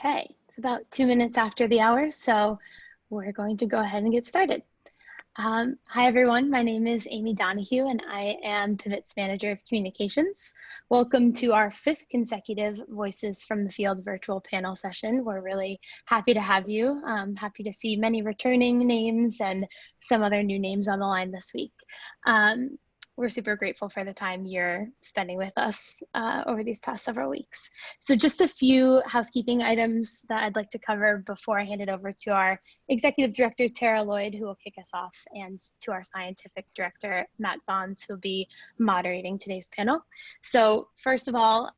Okay, it's about 2 minutes after the hour, so we're going to go ahead and get started. Hi everyone, my name is Amy Donahue and I am Pivot's Manager of Communications. Welcome to our 5th consecutive Voices from the Field virtual panel session. We're really happy to have you. Happy to see many returning names and some other new names on the line this week. We're super grateful for the time you're spending with us over these past several weeks. So just a few housekeeping items that I'd like to cover before I hand it over to our Executive Director, Tara Lloyd, who will kick us off, and to our Scientific Director, Matt Bonds, who will be moderating today's panel. So first of all,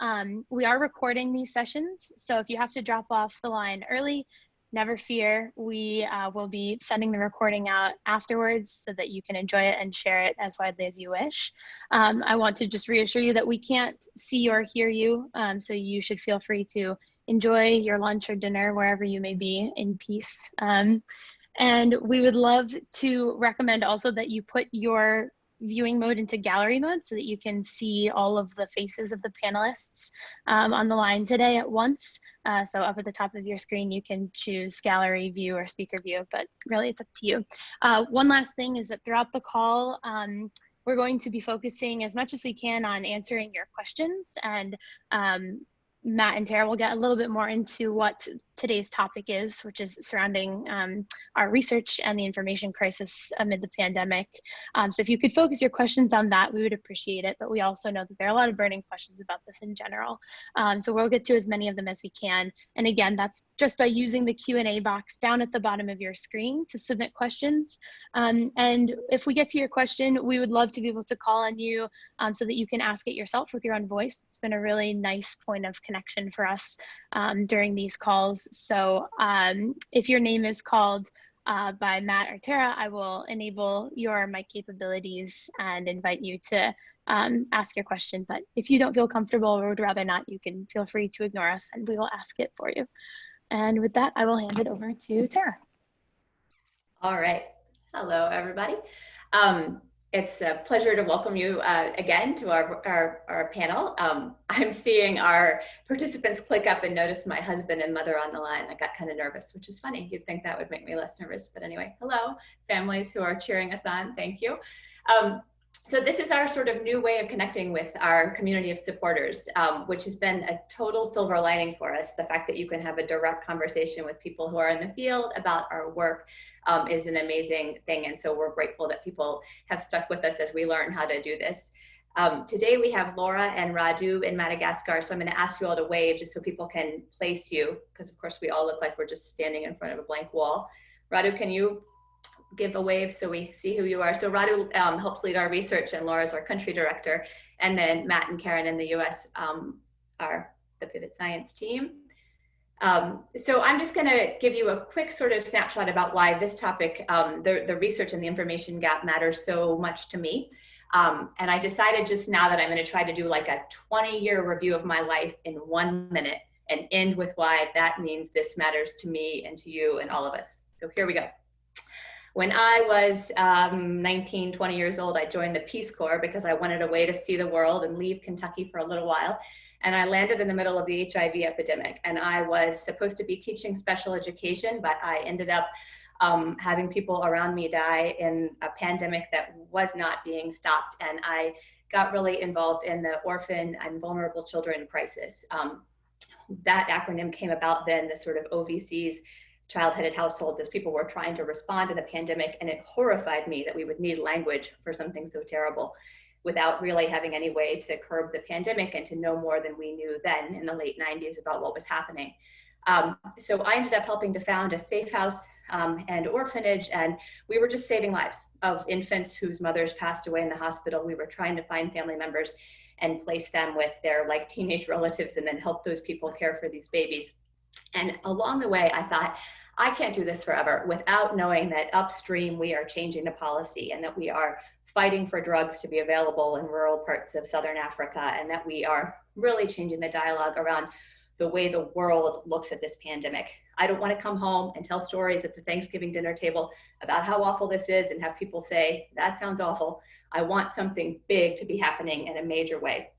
we are recording these sessions. So if you have to drop off the line early, never fear, we will be sending the recording out afterwards so that you can enjoy it and share it as widely as you wish. I want to just reassure you that we can't see or hear you, so you should feel free to enjoy your lunch or dinner wherever you may be in peace. And we would love to recommend also that you put your viewing mode into gallery mode so that you can see all of the faces of the panelists on the line today at once. So up at the top of your screen, you can choose gallery view or speaker view, but really it's up to you. One last thing is that throughout the call, we're going to be focusing as much as we can on answering your questions, and Matt and Tara will get a little bit more into what today's topic is, which is surrounding our research and the information crisis amid the pandemic. So if you could focus your questions on that, we would appreciate it. But we also know that there are a lot of burning questions about this in general. So we'll get to as many of them as we can. And again, that's just by using the Q&A box down at the bottom of your screen to submit questions. And if we get to your question, we would love to be able to call on you so that you can ask it yourself with your own voice. It's been a really nice point of connection for us during these calls. So if your name is called by Matt or Tara, I will enable your mic capabilities and invite you to ask your question. But if you don't feel comfortable or would rather not, you can feel free to ignore us and we will ask it for you. And with that, I will hand it over to Tara. All right. Hello, everybody. It's a pleasure to welcome you again to our panel. I'm seeing our participants click up and notice my husband and mother on the line. I got kind of nervous, which is funny. You'd think that would make me less nervous, but anyway, hello, families who are cheering us on, thank you. So this is our sort of new way of connecting with our community of supporters, which has been a total silver lining for us. The fact that you can have a direct conversation with people who are in the field about our work is an amazing thing. And so we're grateful that people have stuck with us as we learn how to do this. Today we have Laura and Radu in Madagascar. So I'm going to ask you all to wave just so people can place you, because of course we all look like we're just standing in front of a blank wall. Radu, can you give a wave so we see who you are? So Radu helps lead our research and Laura's our country director. And then Matt and Karen in the US are the Pivot Science team. So I'm just going to give you a quick sort of snapshot about why this topic, the research and the information gap, matters so much to me. And I decided just now that I'm going to try to do like a 20-year review of my life in 1 minute and end with why that means this matters to me and to you and all of us. So here we go. When I was 19, 20 years old, I joined the Peace Corps because I wanted a way to see the world and leave Kentucky for a little while. And I landed in the middle of the HIV epidemic. And I was supposed to be teaching special education, but I ended up having people around me die in a pandemic that was not being stopped. And I got really involved in the orphan and vulnerable children crisis. That acronym came about then, the sort of OVCs, child-headed households, as people were trying to respond to the pandemic. And it horrified me that we would need language for something so terrible without really having any way to curb the pandemic and to know more than we knew then in the late 90s about what was happening. So I ended up helping to found a safe house and orphanage, and we were just saving lives of infants whose mothers passed away in the hospital. We were trying to find family members and place them with their like teenage relatives and then help those people care for these babies. And along the way, I thought, I can't do this forever without knowing that upstream we are changing the policy and that we are fighting for drugs to be available in rural parts of Southern Africa, and that we are really changing the dialogue around the way the world looks at this pandemic. I don't want to come home and tell stories at the Thanksgiving dinner table about how awful this is and have people say, that sounds awful. I want something big to be happening in a major way.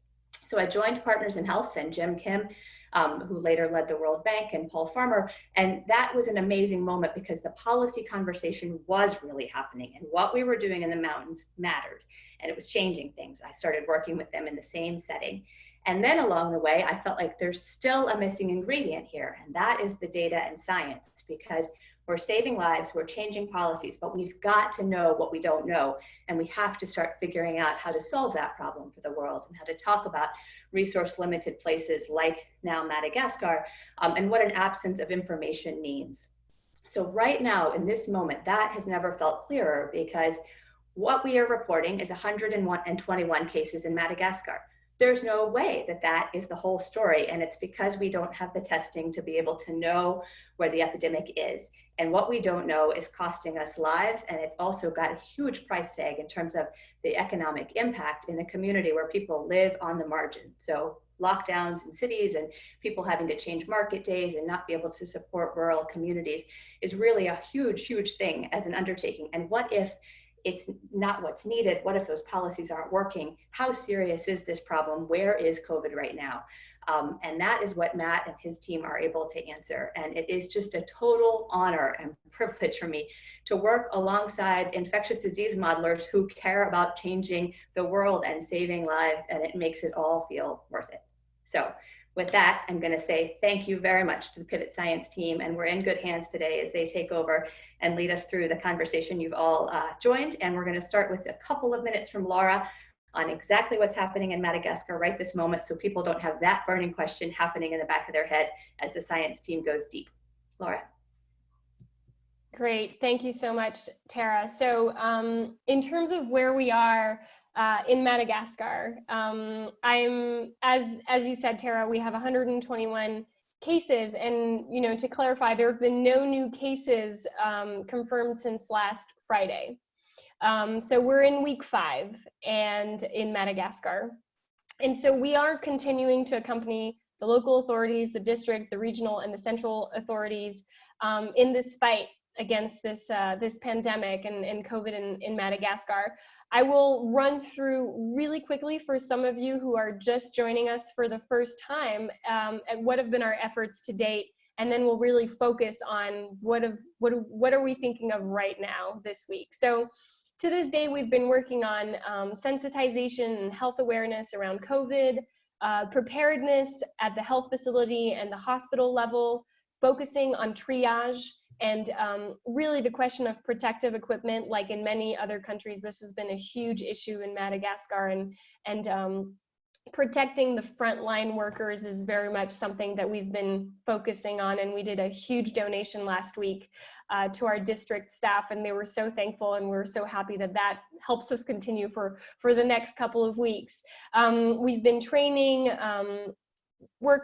So I joined Partners in Health and Jim Kim who later led the World Bank, and Paul Farmer. And that was an amazing moment because the policy conversation was really happening and what we were doing in the mountains mattered, and it was changing things. I started working with them in the same setting. And then along the way, I felt like there's still a missing ingredient here, and that is the data and science, because we're saving lives, we're changing policies, but we've got to know what we don't know, and we have to start figuring out how to solve that problem for the world and how to talk about resource-limited places like now Madagascar, and what an absence of information means. So right now, in this moment, that has never felt clearer, because what we are reporting is 121 cases in Madagascar. There's no way that that is the whole story, and it's because we don't have the testing to be able to know where the epidemic is. And what we don't know is costing us lives, and it's also got a huge price tag in terms of the economic impact in a community where people live on the margin. So lockdowns in cities and people having to change market days and not be able to support rural communities is really a huge, huge thing as an undertaking. And what if it's not what's needed? What if those policies aren't working? How serious is this problem? Where is COVID right now? And that is what Matt and his team are able to answer. And it is just a total honor and privilege for me to work alongside infectious disease modelers who care about changing the world and saving lives, and it makes it all feel worth it. So with that, I'm going to say thank you very much to the Pivot Science team, and we're in good hands today as they take over and lead us through the conversation you've all joined. And we're going to start with a couple of minutes from Laura on exactly what's happening in Madagascar right this moment, so people don't have that burning question happening in the back of their head as the science team goes deep. Laura. Great, thank you so much, Tara. So in terms of where we are in Madagascar, I'm, as you said, Tara, we have 121 cases, and to clarify, there have been no new cases confirmed since last Friday. So we're in week 5 and in Madagascar. And so we are continuing to accompany the local authorities, the district, the regional, and the central authorities in this fight against this pandemic and COVID in Madagascar. I will run through really quickly for some of you who are just joining us for the first time at what have been our efforts to date, and then we'll really focus on what are we thinking of right now this week. So to this day, we've been working on sensitization and health awareness around COVID, preparedness at the health facility and the hospital level, focusing on triage, and really the question of protective equipment. Like in many other countries, this has been a huge issue in Madagascar, and protecting the frontline workers is very much something that we've been focusing on. And we did a huge donation last week to our district staff, and they were so thankful, and we're so happy that that helps us continue for the next couple of weeks. We've been training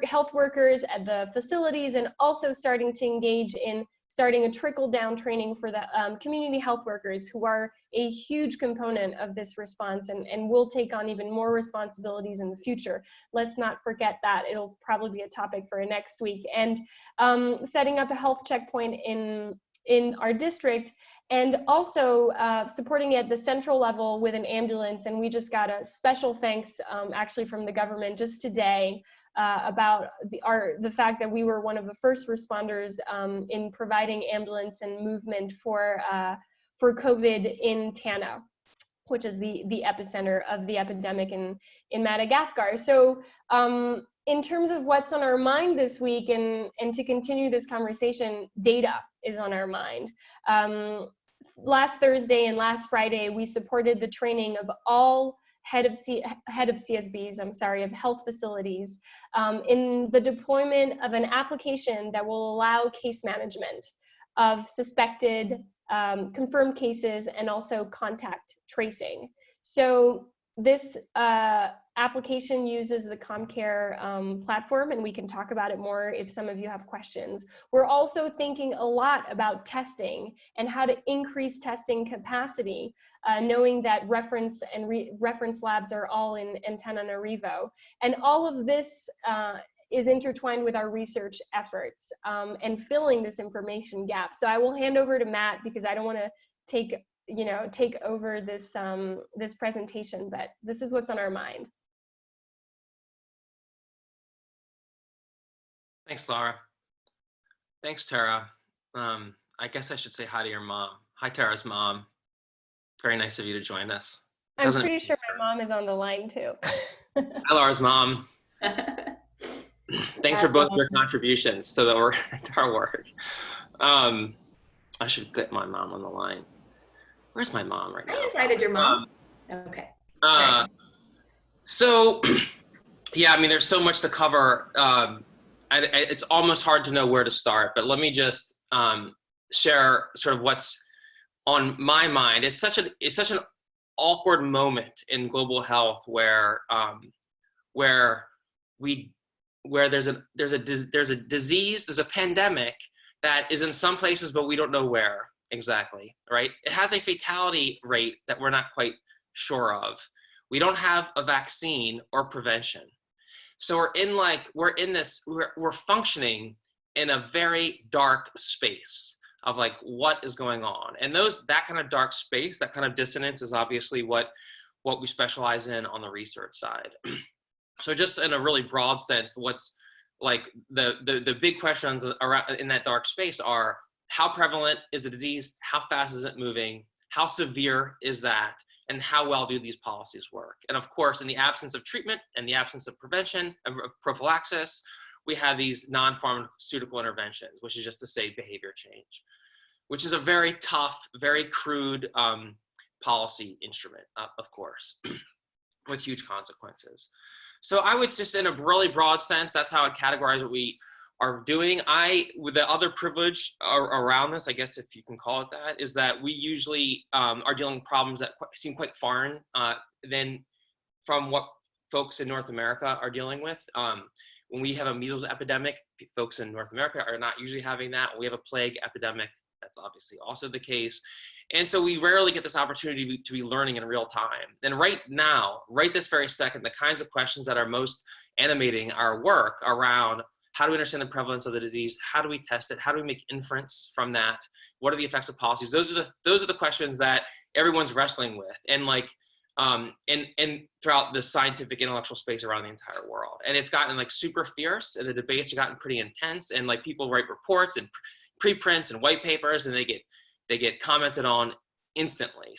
health workers at the facilities, and also starting to engage in starting a trickle-down training for the community health workers, who are a huge component of this response and will take on even more responsibilities in the future. Let's not forget that. It'll probably be a topic for next week. And setting up a health checkpoint in our district, and also supporting at the central level with an ambulance. And we just got a special thanks actually from the government just today about the fact that we were one of the first responders in providing ambulance and movement for COVID in Tana, which is the epicenter of the epidemic in Madagascar. So in terms of what's on our mind this week, and to continue this conversation, data is on our mind. Last Thursday and last Friday, we supported the training of all head of CSBs, of health facilities, in the deployment of an application that will allow case management of suspected confirmed cases and also contact tracing. So this application uses the ComCare platform, and we can talk about it more if some of you have questions. We're also thinking a lot about testing and how to increase testing capacity, knowing that reference labs are all in Antananarivo. And all of this is intertwined with our research efforts and filling this information gap. So I will hand over to Matt, because I don't want to take over this this presentation, but this is what's on our mind. Thanks, Laura. Thanks, Tara. I guess I should say hi to your mom. Hi, Tara's mom. Very nice of you to join us. I'm pretty sure my mom is on the line too. Hi, Laura's mom. Thanks for both your contributions to our work. I should get my mom on the line. Where's my mom right now? I invited your mom. Okay. So, yeah, I mean, there's so much to cover. It's almost hard to know where to start, but let me just share sort of what's on my mind. It's such an awkward moment in global health where there's a disease, there's a pandemic that is in some places, but we don't know where exactly, right? It has a fatality rate that we're not quite sure of. We don't have a vaccine or prevention. So we're functioning in a very dark space of like what is going on. And that kind of dark space, that kind of dissonance is obviously what we specialize in on the research side. So just in a really broad sense, what's like the big questions around in that dark space are: how prevalent is the disease? How fast is it moving? How severe is that? And how well do these policies work? And of course, in the absence of treatment and the absence of prevention, of prophylaxis, we have these non-pharmaceutical interventions, which is just to say behavior change, which is a very tough, very crude policy instrument, of course, with huge consequences. So I would just, in a really broad sense, that's how I'd categorize what we are doing. With the other privilege around this, I guess if you can call it that, is that we usually are dealing with problems that seem quite foreign than from what folks in North America are dealing with. When we have a measles epidemic, folks in North America are not usually having that. When we have a plague epidemic, that's obviously also the case. And so we rarely get this opportunity to be learning in real time. And right now, right this very second, the kinds of questions that are most animating our work around how do we understand the prevalence of the disease? How do we test it? How do we make inference from that? What are the effects of policies? Those are the questions that everyone's wrestling with, and and throughout the scientific intellectual space around the entire world. And it's gotten like super fierce, and the debates have gotten pretty intense, and like people write reports and preprints and white papers, and they get commented on instantly.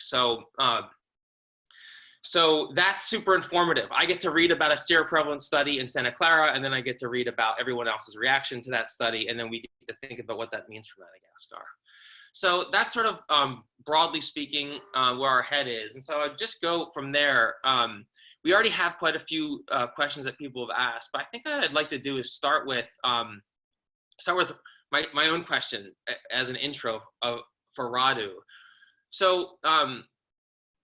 So that's super informative. I get to read about a seroprevalence study in Santa Clara, and then I get to read about everyone else's reaction to that study, and then we get to think about what that means for Madagascar. So that's sort of broadly speaking where our head is. And so I'd just go from there. We already have quite a few questions that people have asked, but I think what I'd like to do is start with my own question as an intro for Radu. So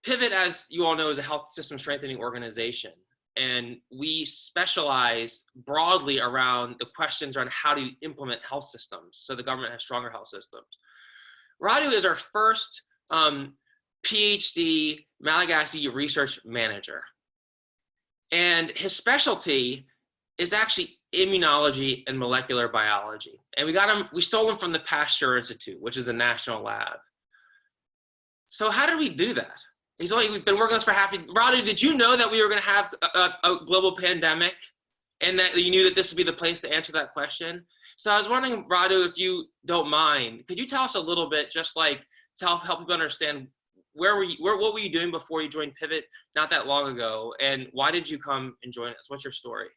Pivot, as you all know, is a health system strengthening organization, and we specialize broadly around the questions around how to implement health systems so the government has stronger health systems. Radu is our first PhD Malagasy research manager, and his specialty is actually immunology and molecular biology. And we stole him from the Pasteur Institute, which is the national lab. So how did we do that? We've been working on this for Radu, did you know that we were going to have a global pandemic, and that you knew that this would be the place to answer that question? So I was wondering, Radu, if you don't mind, could you tell us a little bit, just like to help people understand what were you doing before you joined Pivot not that long ago, and why did you come and join us? What's your story?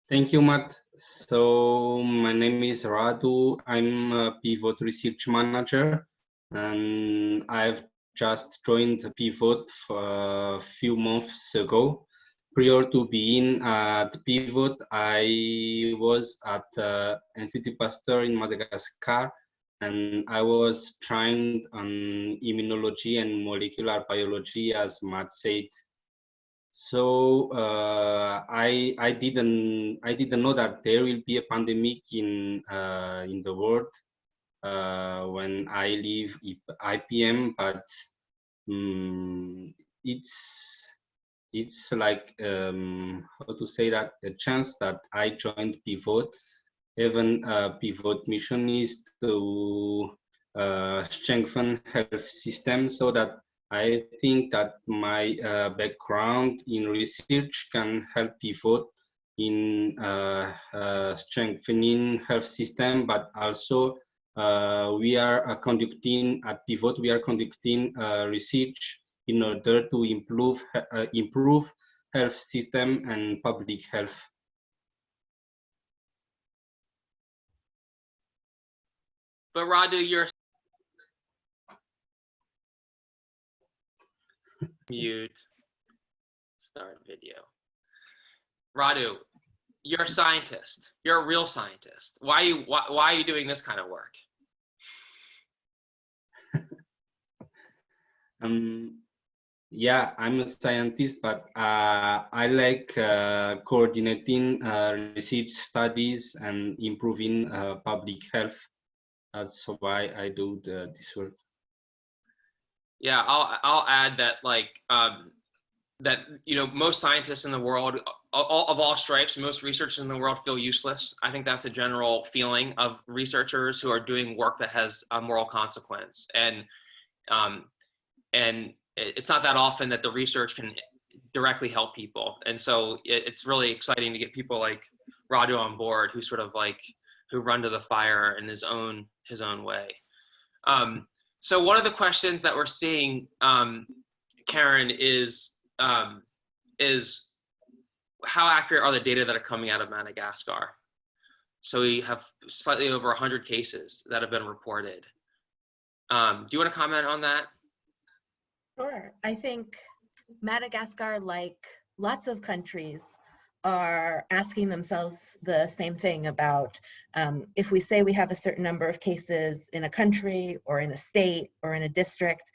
Thank you, Matt. So my name is Radu. I'm a Pivot research manager, and I've just joined Pivot a few months ago. Prior to being at Pivot, I was at Institut Pasteur in Madagascar, and I was trained on immunology and molecular biology, as Matt said. So I didn't know that there will be a pandemic in the world when I leave IPM, but it's like how to say that, a chance that I joined Pivot. Even Pivot mission is to strengthen health system so that I think that my background in research can help Pivot in strengthening health system, but also we are conducting at Pivot, we are conducting research in order to improve health system and public health. But Radu, you're mute. Start video. Radu, you're a scientist. You're a real scientist. Why are you doing this kind of work? Yeah, I'm a scientist, but I like coordinating research studies and improving public health. That's why I do this work. Yeah, I'll add that, like, that, you know, most scientists in the world, of all stripes, most researchers in the world feel useless. I think that's a general feeling of researchers who are doing work that has a moral consequence. And it's not that often that the research can directly help people. And so it's really exciting to get people like Rado on board, who sort of like, who run to the fire in his own way. So one of the questions that we're seeing, Karen, is how accurate are the data that are coming out of Madagascar? So we have slightly over 100 cases that have been reported. Do you want to comment on that? Sure. I think Madagascar, like lots of countries, are asking themselves the same thing about if we say we have a certain number of cases in a country or in a state or in a district,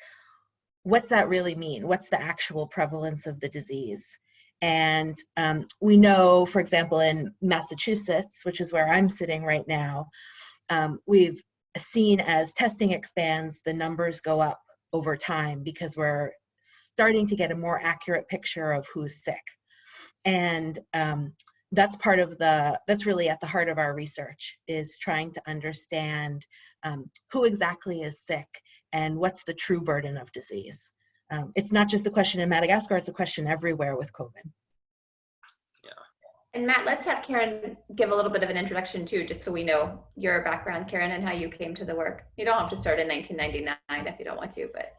what's that really mean? What's the actual prevalence of the disease? And we know, for example, in Massachusetts, which is where I'm sitting right now, we've seen as testing expands, the numbers go up over time because we're starting to get a more accurate picture of who's sick. And that's part of that's really at the heart of our research, is trying to understand who exactly is sick and what's the true burden of disease. It's not just a question in Madagascar, it's a question everywhere with COVID. Yeah. And Matt, let's have Karen give a little bit of an introduction too, just so we know your background, Karen, and how you came to the work. You don't have to start in 1999 if you don't want to, but.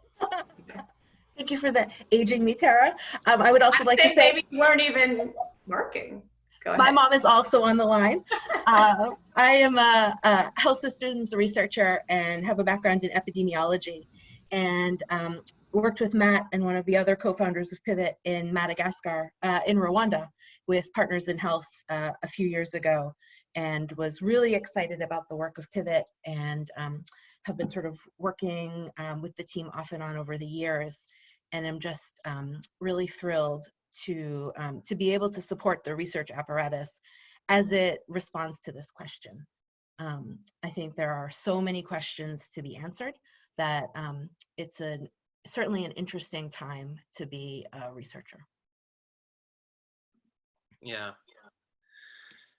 Thank you for the aging me, Tara. I would also like to say maybe you weren't even working. Go ahead. My mom is also on the line. I am a health systems researcher and have a background in epidemiology, and worked with Matt and one of the other co-founders of Pivot in Madagascar, in Rwanda, with Partners in Health a few years ago, and was really excited about the work of Pivot, and have been sort of working with the team off and on over the years. And I'm just really thrilled to be able to support the research apparatus as it responds to this question. I think there are so many questions to be answered that it's certainly an interesting time to be a researcher. Yeah.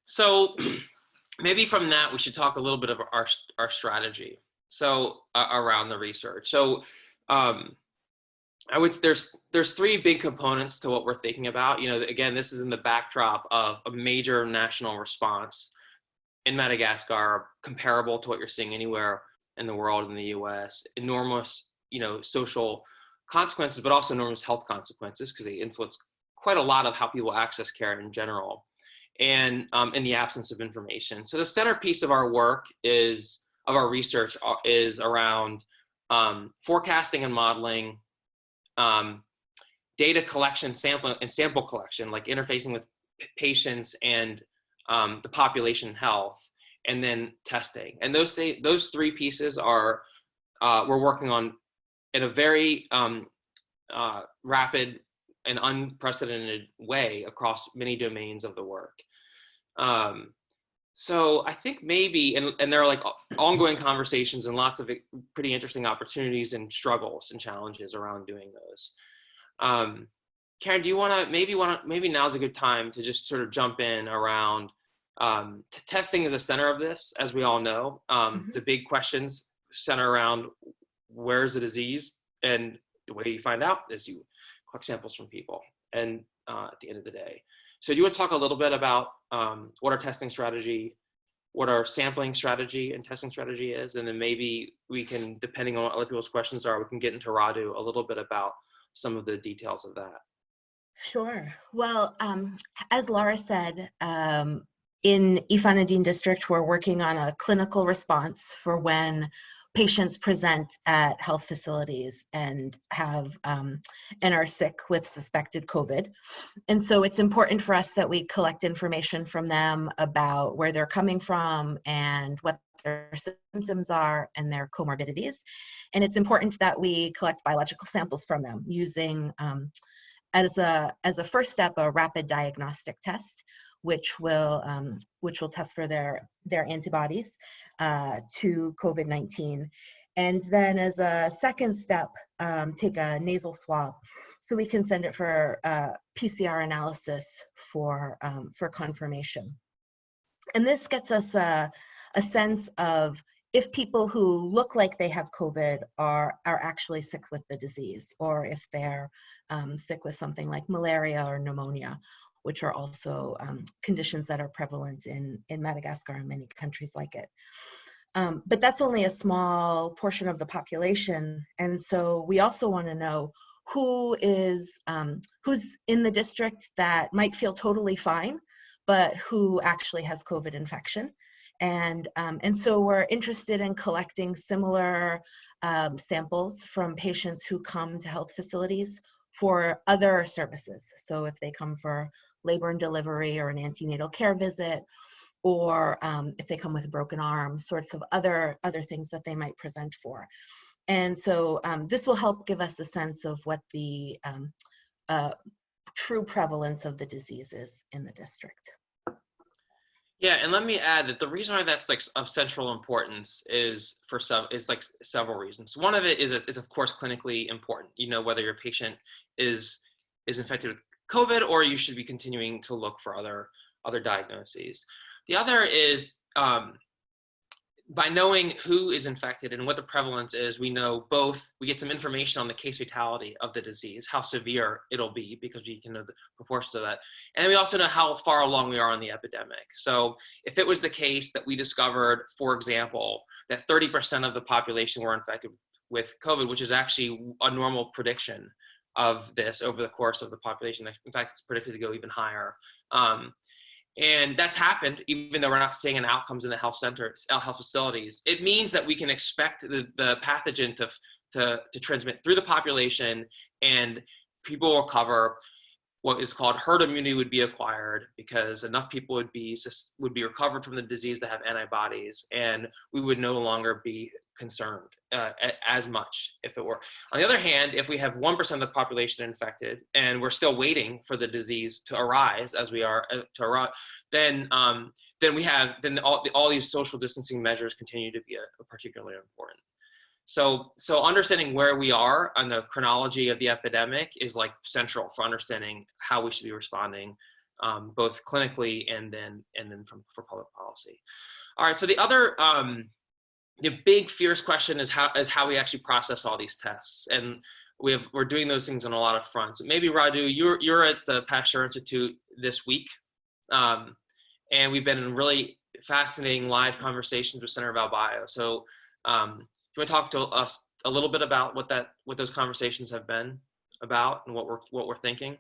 So maybe from that, we should talk a little bit of our strategy. So around the research. So there's three big components to what we're thinking about. You know, again, this is in the backdrop of a major national response in Madagascar, comparable to what you're seeing anywhere in the world, in the US. Enormous, you know, social consequences, but also enormous health consequences, because they influence quite a lot of how people access care in general, and in the absence of information. So the centerpiece of our work of our research is around forecasting and modeling, data collection, sample collection, like interfacing with patients and the population health, and then testing. And those three pieces are we're working on in a very rapid and unprecedented way across many domains of the work. So I think maybe, and there are like ongoing conversations and lots of pretty interesting opportunities and struggles and challenges around doing those. Karen, do you want to maybe now's a good time to just sort of jump in around testing is a center of this, as we all know. The big questions center around where's the disease and the way you find out is you collect samples from people, and at the end of the day. So do you want to talk a little bit about what our testing strategy, what our sampling strategy and testing strategy is, and then maybe we can, depending on what other people's questions are, we can get into Radu a little bit about some of the details of that. Sure. Well, as Laura said, in Finnegan district, we're working on a clinical response for when patients present at health facilities and have and are sick with suspected COVID. And so it's important for us that we collect information from them about where they're coming from and what their symptoms are and their comorbidities. And it's important that we collect biological samples from them using as a first step, a rapid diagnostic test, which will test for their antibodies to COVID-19, and then as a second step, take a nasal swab, so we can send it for PCR analysis for confirmation. And this gets us a sense of if people who look like they have COVID are actually sick with the disease, or if they're sick with something like malaria or pneumonia, which are also conditions that are prevalent in Madagascar and many countries like it. But that's only a small portion of the population. And so we also want to know who is, who's in the district that might feel totally fine, but who actually has COVID infection. And so we're interested in collecting similar samples from patients who come to health facilities for other services. So if they come for labor and delivery or an antenatal care visit, or if they come with a broken arm, sorts of other things that they might present for. And so this will help give us a sense of what the true prevalence of the disease is in the district. Yeah, and let me add that the reason why that's like of central importance is like several reasons. One of it is of course clinically important. You know whether your patient is infected with COVID, or you should be continuing to look for other diagnoses. The other is by knowing who is infected and what the prevalence is, we get some information on the case fatality of the disease, how severe it'll be, because we can know the proportion of that. And we also know how far along we are in the epidemic. So if it was the case that we discovered, for example, that 30% of the population were infected with COVID, which is actually a normal prediction of this over the course of the population. In fact, it's predicted to go even higher. And that's happened, even though we're not seeing an outcomes in the health centers, health facilities. It means that we can expect the pathogen to transmit through the population, and people will recover. What is called herd immunity would be acquired, because enough people would be recovered from the disease that have antibodies, and we would no longer be concerned as much if it were. On the other hand, if we have 1% of the population infected and we're still waiting for the disease to arise, as we are to arise, then all these social distancing measures continue to be particularly important. So understanding where we are on the chronology of the epidemic is like central for understanding how we should be responding, both clinically and then for public policy. All right, so the other the big fierce question is how we actually process all these tests, and we're doing those things on a lot of fronts. Maybe Radu, you're at the Pasteur Institute this week, and we've been in really fascinating live conversations with Center ValBio. So do you want to talk to us a little bit about what those conversations have been about and what we're thinking?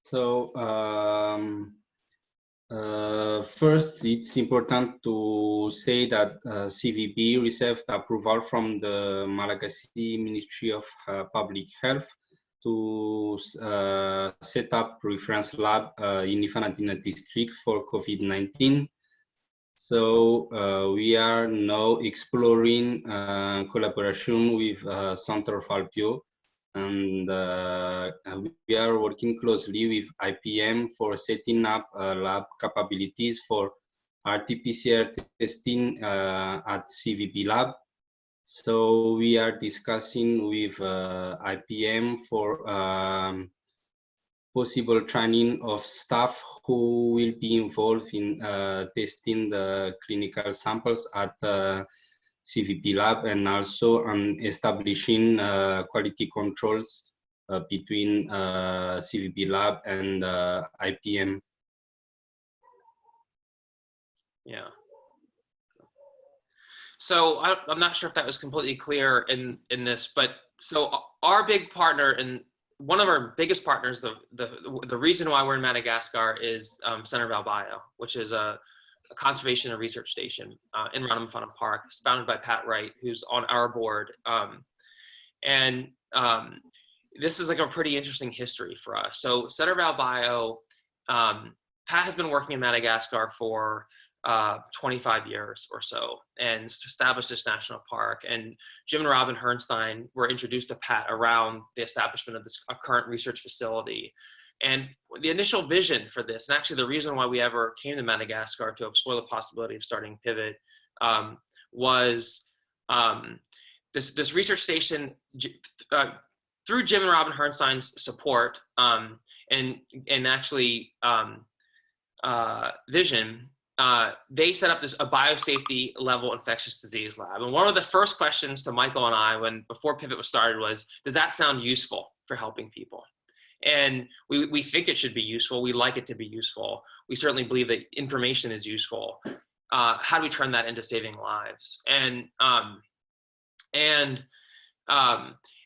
So first, it's important to say that CVB received approval from the Malagasy Ministry of Public Health to set up reference lab in Finnegan district for COVID-19. So we are now exploring collaboration with Center ValBio, and we are working closely with IPM for setting up lab capabilities for RT-PCR testing at CVB lab. So we are discussing with IPM for possible training of staff who will be involved in testing the clinical samples at CVP lab, and also on establishing quality controls between CVP lab and IPM. Yeah. So I'm not sure if that was completely clear in this, but so our big partner and one of our biggest partners, the reason why we're in Madagascar is Center ValBio, which is a conservation and research station in Rakotonanahary Park. It's founded by Pat Wright, who's on our board. This is like a pretty interesting history for us. So Center ValBio, Pat has been working in Madagascar for 25 years or so and established this national park. And Jim and Robin Herrnstein were introduced to Pat around the establishment of this current research facility. And the initial vision for this, and actually the reason why we ever came to Madagascar to explore the possibility of starting Pivot, was this research station, through Jim and Robin Herrnstein's support and actually vision, they set up a biosafety level infectious disease lab. And one of the first questions to Michael and I before Pivot was started was, does that sound useful for helping people? And we think it should be useful. We like it to be useful. We certainly believe that information is useful. How do we turn that into saving lives? And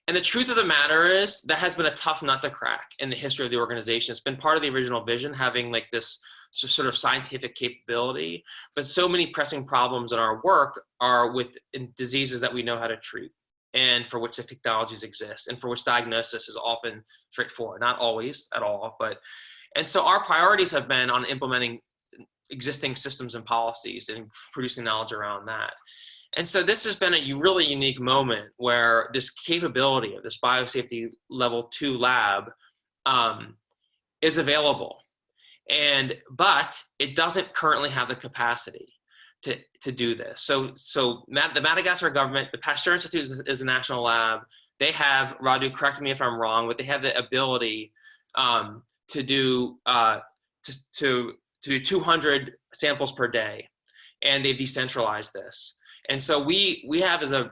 the truth of the matter is that has been a tough nut to crack in the history of the organization. It's been part of the original vision, having like this sort of scientific capability, but so many pressing problems in our work are with diseases that we know how to treat and for which the technologies exist and for which diagnosis is often straightforward, not always at all, and so our priorities have been on implementing existing systems and policies and producing knowledge around that. And so this has been a really unique moment where this capability of this biosafety level 2 lab is available. But it doesn't currently have the capacity to do this. So the Madagascar government, the Pasteur Institute is a national lab. They have, Radu, correct me if I'm wrong, but they have the ability to do 200 samples per day, and they've decentralized this. And so we have as a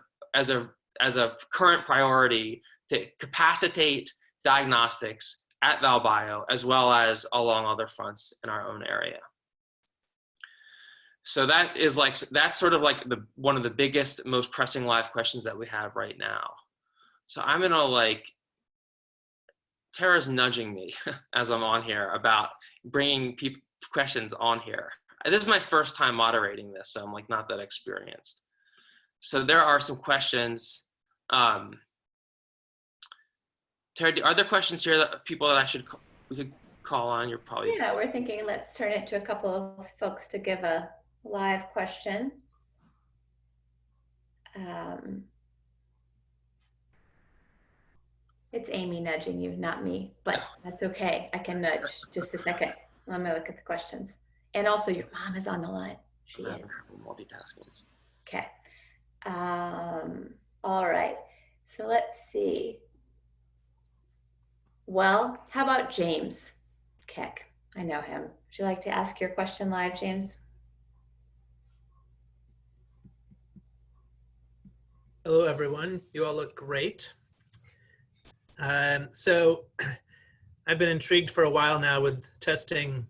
current priority to capacitate diagnostics at ValBio, as well as along other fronts in our own area. So that's sort of like one of the biggest, most pressing live questions that we have right now. So I'm gonna Tara's nudging me as I'm on here about bringing questions on here. This is my first time moderating this, so I'm not that experienced. So there are some questions. Tara, are there questions here that people that we could call on? You're probably. Yeah, we're thinking let's turn it to a couple of folks to give a live question. It's Amy nudging you, not me, but that's okay. I can nudge. Just a second. Let me look at the questions. And also your mom is on the line. She is. Multitasking. Okay. All right. So let's see. Well, how about James Keck? I know him. Would you like to ask your question live, James? Hello, everyone. You all look great. So I've been intrigued for a while now with testing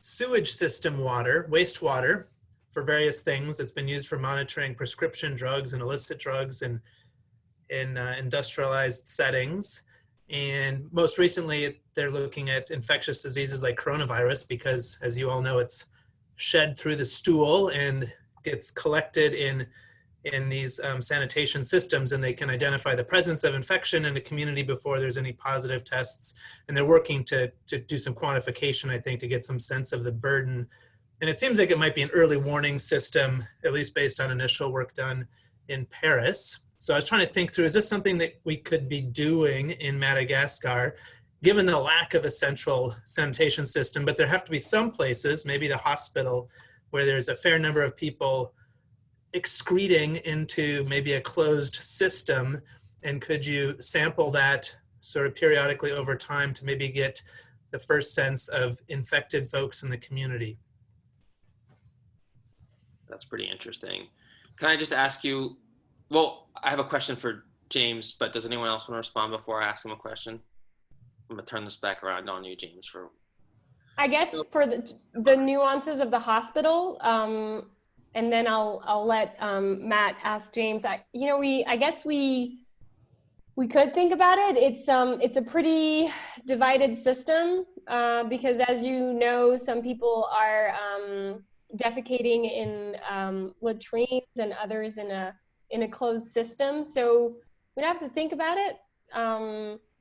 sewage system water, wastewater, for various things. It's been used for monitoring prescription drugs and illicit drugs in industrialized settings. And most recently, they're looking at infectious diseases like coronavirus because, as you all know, it's shed through the stool and gets collected in these sanitation systems, and they can identify the presence of infection in a community before there's any positive tests. And they're working to do some quantification, I think, to get some sense of the burden. And it seems like it might be an early warning system, at least based on initial work done in Paris. So I was trying to think through, is this something that we could be doing in Madagascar, given the lack of a central sanitation system? But there have to be some places, maybe the hospital, where there's a fair number of people excreting into maybe a closed system. And could you sample that sort of periodically over time to maybe get the first sense of infected folks in the community? That's pretty interesting. Can I just ask you, well, I have a question for James, but does anyone else want to respond before I ask him a question? I'm gonna turn this back around on you, James. I guess for the nuances of the hospital, and then I'll let Matt ask James. I guess we could think about it. It's a pretty divided system because, as you know, some people are defecating in latrines and others in a closed system. So we'd have to think about it.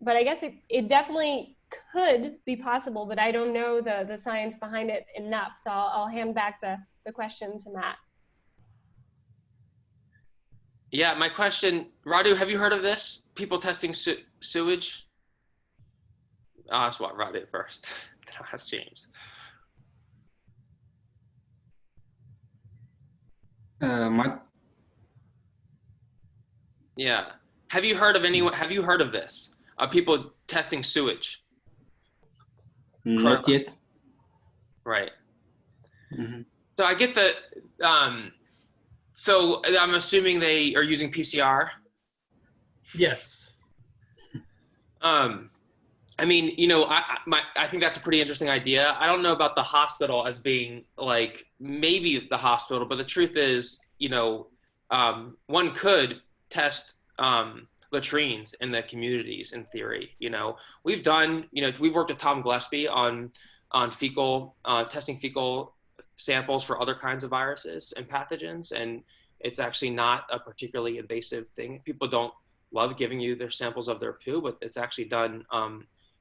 But I guess it definitely could be possible, but I don't know the science behind it enough. So I'll hand back the question to Matt. Yeah, my question, Radu, have you heard of this? People testing sewage? I'll ask Radu first, then I'll ask James. Matt? Yeah, have you heard of this? People testing sewage? Not yet. Right. Mm-hmm. So I get the, so I'm assuming they are using PCR? Yes. I mean, you know, I think that's a pretty interesting idea. I don't know about the hospital as being like, maybe the hospital, but the truth is, you know, one could test latrines in the communities in theory. You know, we've worked with Tom Gillespie on fecal, testing fecal samples for other kinds of viruses and pathogens, and it's actually not a particularly invasive thing. People don't love giving you their samples of their poo, but it's actually done,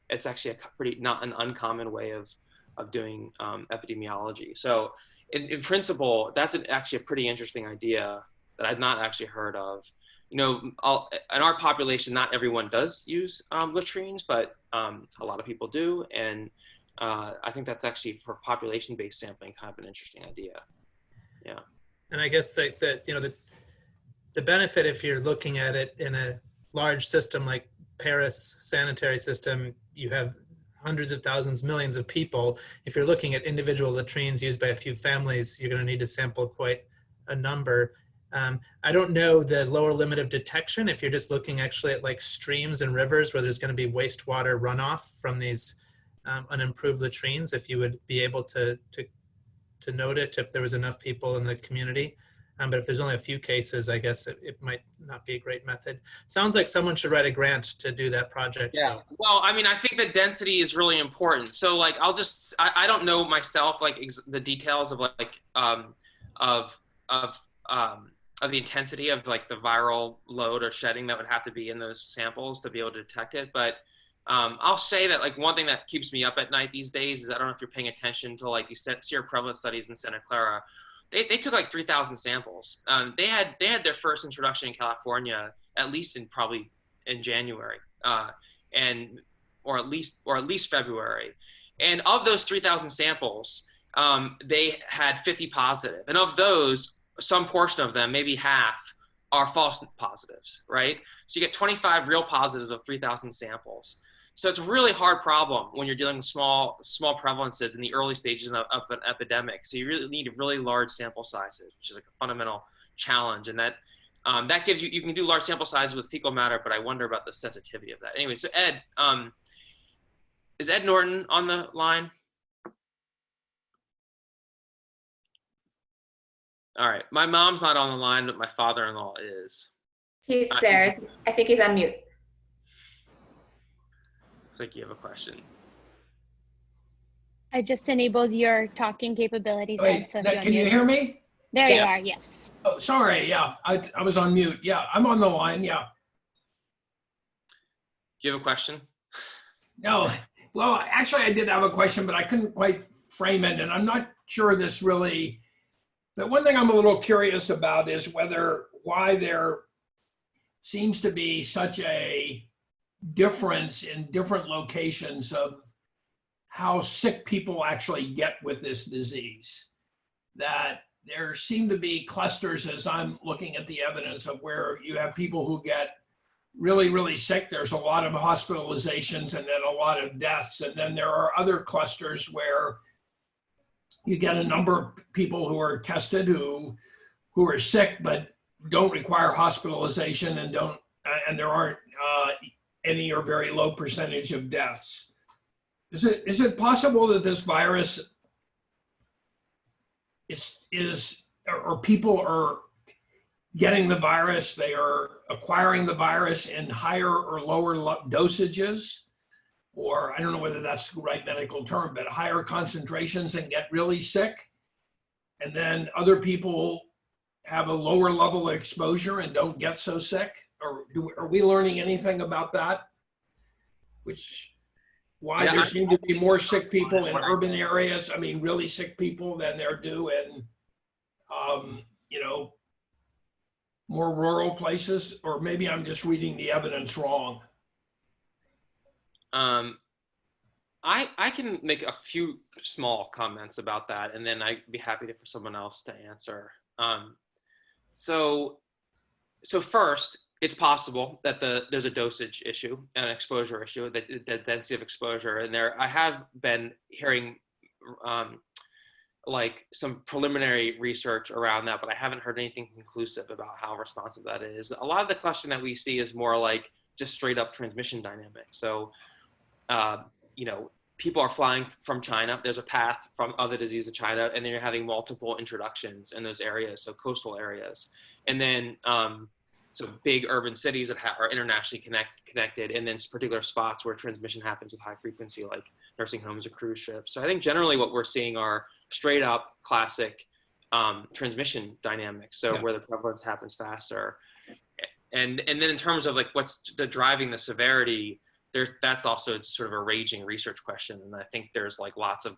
it's actually a pretty, not an uncommon way of doing epidemiology. So in principle, that's actually a pretty interesting idea that I've not actually heard of. You know, in our population, not everyone does use latrines, but a lot of people do. And I think that's actually, for population-based sampling, kind of an interesting idea. Yeah. And I guess that you know, the benefit, if you're looking at it in a large system like Paris sanitary system, you have hundreds of thousands, millions of people. If you're looking at individual latrines used by a few families, you're going to need to sample quite a number. I don't know the lower limit of detection if you're just looking actually at like streams and rivers where there's going to be wastewater runoff from these unimproved latrines, if you would be able to note it if there was enough people in the community. But if there's only a few cases, I guess it might not be a great method. Sounds like someone should write a grant to do that project. Yeah, well, I mean, I think the density is really important. So like, I don't know myself, like the details of like, of the intensity of like the viral load or shedding that would have to be in those samples to be able to detect it. But I'll say that like one thing that keeps me up at night these days is, I don't know if you're paying attention to like these seroprevalence studies in Santa Clara. They took like 3,000 samples. They had their first introduction in California, at least probably in January, or at least February. And of those 3,000 samples, they had 50 positive. And of those, some portion of them, maybe half, are false positives, right? So you get 25 real positives of 3,000 samples. So it's a really hard problem when you're dealing with small prevalences in the early stages of an epidemic. So you really need really large sample sizes, which is like a fundamental challenge. And that gives you can do large sample sizes with fecal matter, but I wonder about the sensitivity of that. Anyway, so Ed, is Ed Norton on the line? All right, my mom's not on the line, but my father-in-law is. He's there. I think he's on mute. Looks like you have a question. I just enabled your talking capabilities. Wait, Ed, so can you hear me? There you are, yes. Oh, sorry, yeah, I was on mute. Yeah, I'm on the line, yeah. Do you have a question? No, well, actually I did have a question, but I couldn't quite frame it, and I'm not sure this really, but one thing I'm a little curious about is why there seems to be such a difference in different locations of how sick people actually get with this disease. That there seem to be clusters, as I'm looking at the evidence, of where you have people who get really, really sick. There's a lot of hospitalizations and then a lot of deaths. And then there are other clusters where you get a number of people who are tested who who are sick but don't require hospitalization and don't, and there aren't any or very low percentage of deaths. Is it possible that this virus or people are getting the virus, they are acquiring the virus in higher or lower dosages? Or I don't know whether that's the right medical term, but higher concentrations and get really sick. And then other people have a lower level of exposure and don't get so sick? Or are we learning anything about that? Why there seem to be more sick people in urban areas, I mean, really sick people than there do in, more rural places? Or maybe I'm just reading the evidence wrong. I can make a few small comments about that, and then I'd be happy for someone else to answer. So first, it's possible that there's a dosage issue, an exposure issue, the density of exposure, and I have been hearing like some preliminary research around that, but I haven't heard anything conclusive about how responsive that is. A lot of the question that we see is more like just straight up transmission dynamics. So, people are flying from China. There's a path from other disease to China, and then you're having multiple introductions in those areas, so coastal areas. And then, so big urban cities that are internationally connected, and then particular spots where transmission happens with high frequency, like nursing homes or cruise ships. So I think generally what we're seeing are straight up classic transmission dynamics. So where the prevalence happens faster. And then in terms of like what's driving the severity, that's also sort of a raging research question. And I think there's like lots of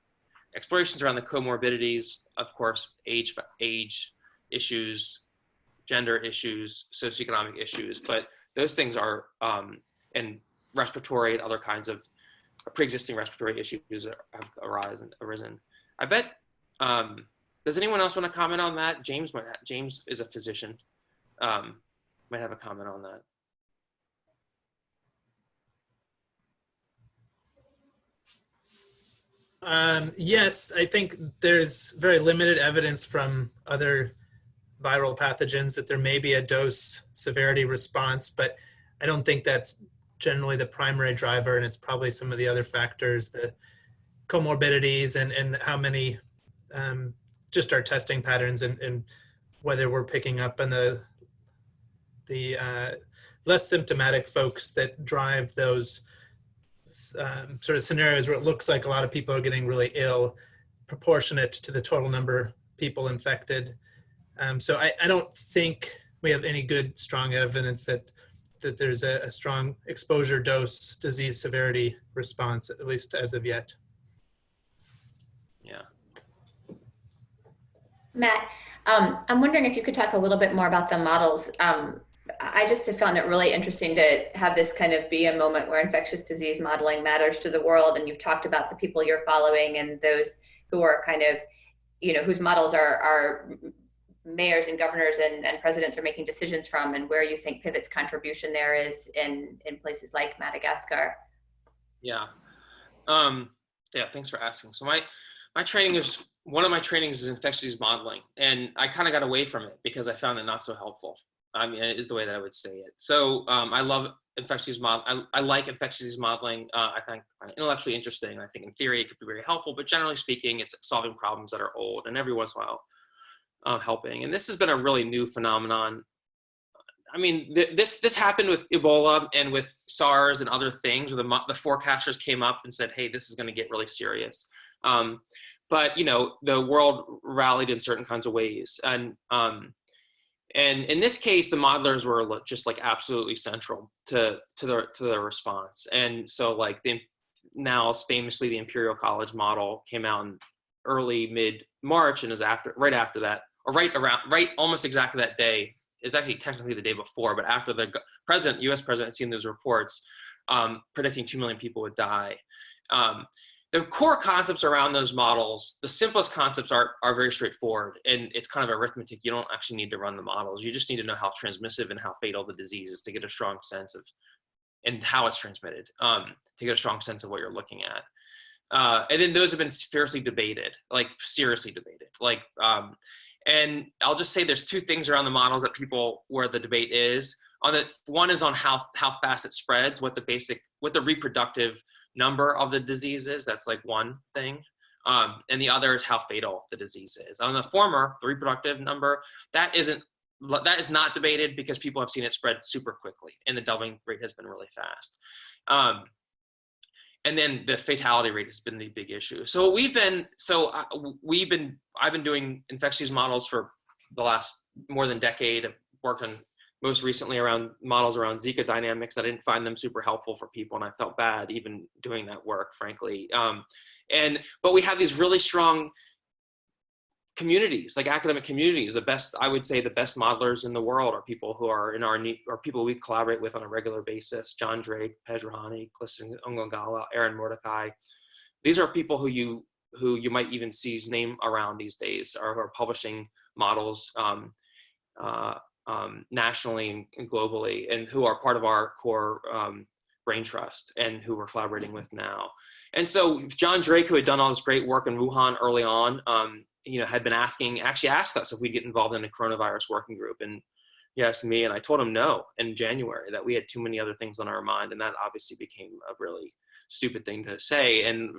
explorations around the comorbidities, of course, age issues, gender issues, socioeconomic issues, but those things are, and respiratory and other kinds of pre-existing respiratory issues have arisen. I bet, does anyone else want to comment on that? James is a physician, might have a comment on that. Yes, I think there's very limited evidence from other viral pathogens that there may be a dose severity response, but I don't think that's generally the primary driver, and it's probably some of the other factors, the comorbidities and how many, just our testing patterns and whether we're picking up on the less symptomatic folks that drive those sort of scenarios where it looks like a lot of people are getting really ill, proportionate to the total number of people infected. So I don't think we have any good, strong evidence that there's a strong exposure dose disease severity response, at least as of yet. Yeah. Matt, I'm wondering if you could talk a little bit more about the models. I just have found it really interesting to have this kind of be a moment where infectious disease modeling matters to the world. And you've talked about the people you're following and those who are kind of, whose models are mayors and governors and presidents are making decisions from, and where you think Pivot's contribution there is in places like Madagascar. Yeah. Yeah, thanks for asking. So my training is, one of my trainings is infectious disease modeling, and I kind of got away from it because I found it not so helpful. I mean, it is the way that I would say it. So I love infectious disease modeling. I like infectious disease modeling. I find it intellectually interesting. I think in theory it could be very helpful, but generally speaking, it's solving problems that are old and every once in a while helping. And this has been a really new phenomenon. I mean, this happened with Ebola and with SARS and other things, where the forecasters came up and said, hey, this is going to get really serious. But, the world rallied in certain kinds of ways. And in this case, the modelers were just like absolutely central to the response. And so like now famously the Imperial College model came out in early mid-March, and is right after that, or right almost exactly that day. Is actually technically the day before, but after the US president had seen those reports predicting 2 million people would die. The core concepts around those models, the simplest concepts are very straightforward, and it's kind of arithmetic. You don't actually need to run the models. You just need to know how transmissive and how fatal the disease is to get a strong sense of, and how it's transmitted, to get a strong sense of what you're looking at. And then those have been seriously debated. And I'll just say there's two things around the models that where the debate is. One is on how fast it spreads, what the reproductive number of the disease is. That's like one thing. And the other is how fatal the disease is. On the former, the reproductive number, that is not debated because people have seen it spread super quickly and the doubling rate has been really fast. And then the fatality rate has been the big issue. So I've been doing infectious disease models for the last more than a decade. I've worked on most recently around models around Zika dynamics. I didn't find them super helpful for people, and I felt bad even doing that work, frankly. But we have these really strong communities, like academic communities. I would say the best modelers in the world are people who are or people we collaborate with on a regular basis. John Drake, Pejrahani, Clisson Ongongala, Aaron Mordecai. These are people who you might even see his name around these days, or who are publishing models nationally and globally, and who are part of our core brain trust and who we're collaborating with now. And so John Drake, who had done all this great work in Wuhan early on, had been actually asked us if we'd get involved in a coronavirus working group. And he asked me, and I told him no in January, that we had too many other things on our mind. And that obviously became a really stupid thing to say. And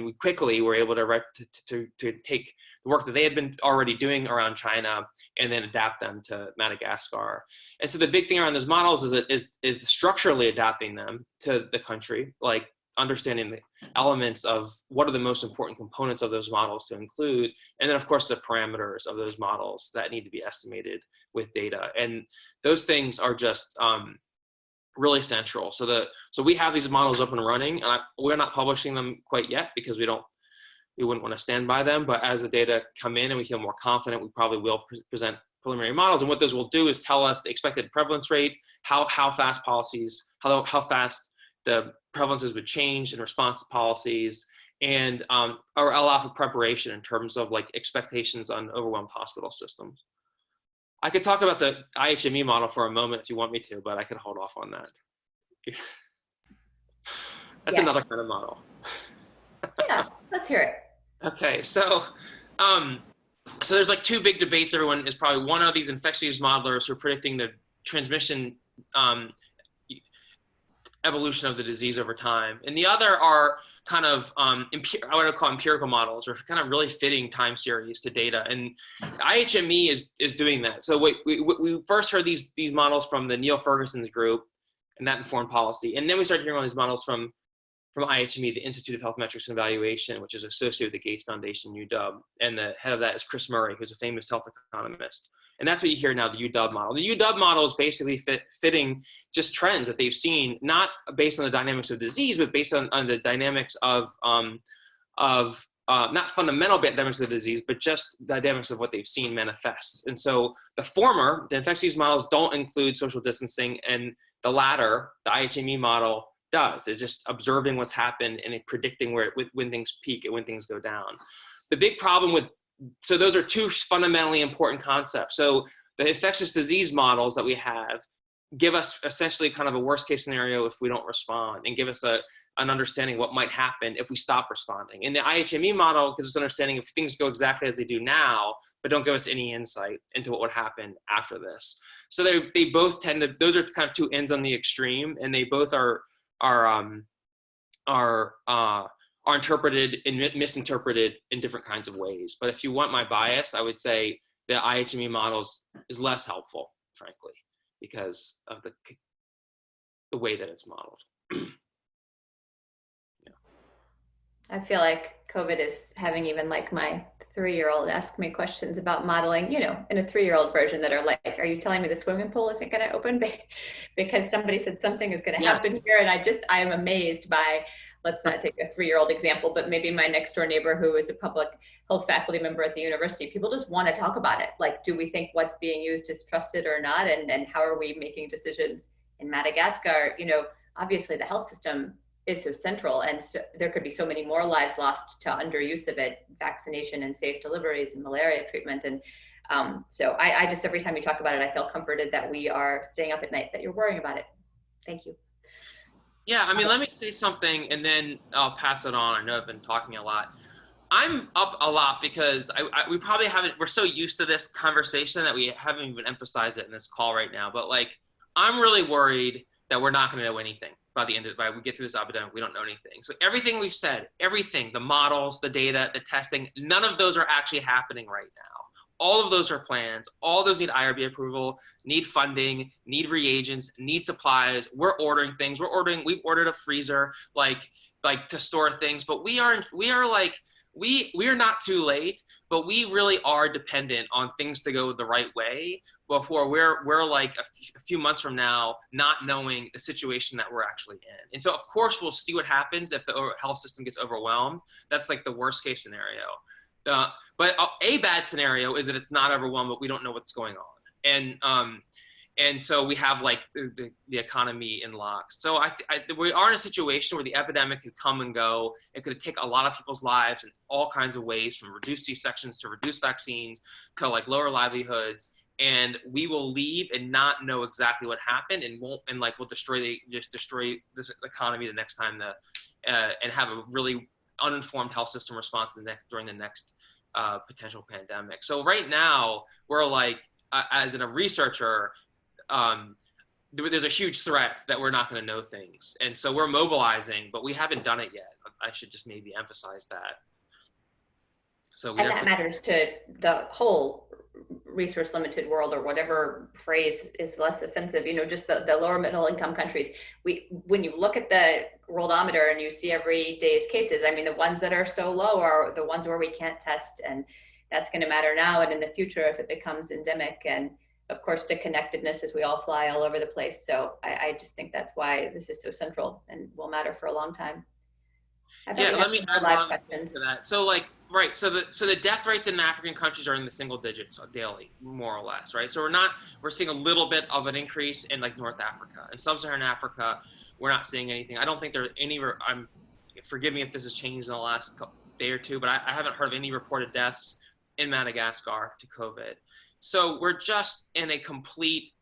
we quickly were able to take the work that they had been already doing around China and then adapt them to Madagascar. And so the big thing around those models is structurally adapting them to the country, like understanding the elements of what are the most important components of those models to include, and then of course the parameters of those models that need to be estimated with data. And those things are just really central. So we have these models up and running, and we're not publishing them quite yet because we wouldn't want to stand by them, but as the data come in and we feel more confident, we probably will present preliminary models. And what those will do is tell us the expected prevalence rate, how fast how fast the prevalences would change in response to policies, and or allow for preparation in terms of like expectations on overwhelmed hospital systems. I could talk about the IHME model for a moment if you want me to, but I could hold off on that. That's another kind of model. Yeah, let's hear it. Okay, so there's like two big debates. Everyone is probably one of these infectious modelers who are predicting the transmission evolution of the disease over time, and the other are kind of I would call empirical models, or kind of really fitting time series to data. And IHME is doing that. So we first heard these models from the Neil Ferguson's group, and that informed policy. And then we started hearing all these models from IHME, the Institute of Health Metrics and Evaluation, which is associated with the Gates Foundation, UW. And the head of that is Chris Murray, who's a famous health economist. And that's what you hear now, the UW model. The UW model is basically fitting just trends that they've seen, not based on the dynamics of disease, but based on the dynamics of not fundamental dynamics of the disease, but just dynamics of what they've seen manifest. And so the former, the infectious disease models, don't include social distancing, and the latter, the IHME model, does. It's just observing what's happened and predicting when things peak and when things go down. The big problem so those are two fundamentally important concepts. So the infectious disease models that we have give us essentially kind of a worst case scenario if we don't respond, and give us an understanding of what might happen if we stop responding. And the IHME model gives us an understanding if things go exactly as they do now, but don't give us any insight into what would happen after this. So they both tend to, those are kind of two ends on the extreme, and they both are interpreted and misinterpreted in different kinds of ways. But if you want my bias, I would say the IHME models is less helpful, frankly, because of the way that it's modeled. Yeah. I feel like COVID is having even like my 3-year-old ask me questions about modeling, in a 3-year-old version that are like, are you telling me the swimming pool isn't going to open because somebody said something is going to happen here? And I am amazed by, let's not take a 3-year-old example, but maybe my next door neighbor who is a public health faculty member at the university. People just want to talk about it. Like, do we think what's being used is trusted or not? And how are we making decisions in Madagascar? Obviously the health system is so central, and so there could be so many more lives lost to underuse of it, vaccination and safe deliveries and malaria treatment. And so I just, every time you talk about it, I feel comforted that we are staying up at night, that you're worrying about it. Thank you. Yeah, I mean, let me say something and then I'll pass it on. I know I've been talking a lot. I'm up a lot because we probably haven't, we're so used to this conversation that we haven't even emphasized it in this call right now. But like, I'm really worried that we're not going to know anything by the end of by we get through this epidemic. We don't know anything. So everything we've said, everything, the models, the data, the testing, none of those are actually happening right now. All of those are plans. All those need IRB approval, need funding, need reagents, need supplies. We're ordering things. We've ordered a freezer, like to store things. But we are not too late, but we really are dependent on things to go the right way before we're like a few months from now not knowing the situation that we're actually in. And so of course we'll see what happens if the health system gets overwhelmed. That's like the worst case scenario. But a bad scenario is that it's not overwhelmed, but we don't know what's going on. And so we have like the economy in lock. So we are in a situation where the epidemic could come and go. It could take a lot of people's lives in all kinds of ways, from reduced C-sections to reduced vaccines to like lower livelihoods. And we will leave and not know exactly what happened, and we'll destroy this economy the next time and have a really uninformed health system response during the next potential pandemic. So right now we're like, as a researcher, there's a huge threat that we're not going to know things. And so we're mobilizing, but we haven't done it yet. I should just maybe emphasize that. So and that matters to the whole resource limited world, or whatever phrase is less offensive, just the lower middle income countries. When you look at the worldometer and you see every day's cases, I mean, the ones that are so low are the ones where we can't test, and that's going to matter now and in the future if it becomes endemic. And of course, to connectedness as we all fly all over the place. So I just think that's why this is so central and will matter for a long time. Yeah, let me add live questions to that. So like, right, so the death rates in African countries are in the single digits daily, more or less, right? So we're seeing a little bit of an increase in like North Africa. In Sub-Saharan Africa, we're not seeing anything. I don't think there's any, forgive me if this has changed in the last day or two, but I haven't heard of any reported deaths in Madagascar to COVID. So we're just in a complete